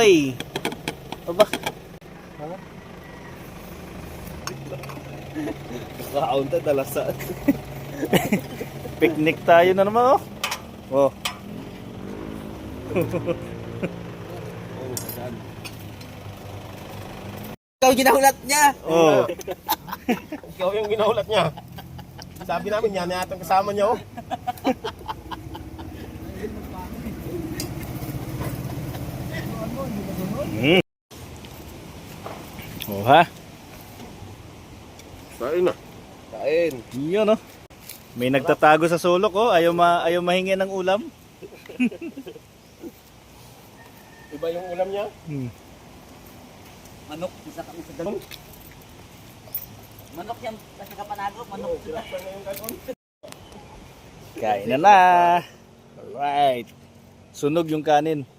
Uy! Aba? Kakaunta dalasan. Picnic tayo na naman, oh. Oh. Ikaw ginahulat niya. Oh. Ikaw yung ginaulat niya. Sabi namin yan, yata kasama niya oh. Oh ha? Kain na. Kain. Yun, oh. May nagtatago sa sulok, oh. Ayaw mahingi ng ulam. Iba yung ulam niya? Manok, isa kami sa dalong. Manok yan, kasi kapanago, manok. Kain na na. Alright. Sunog yung kanin.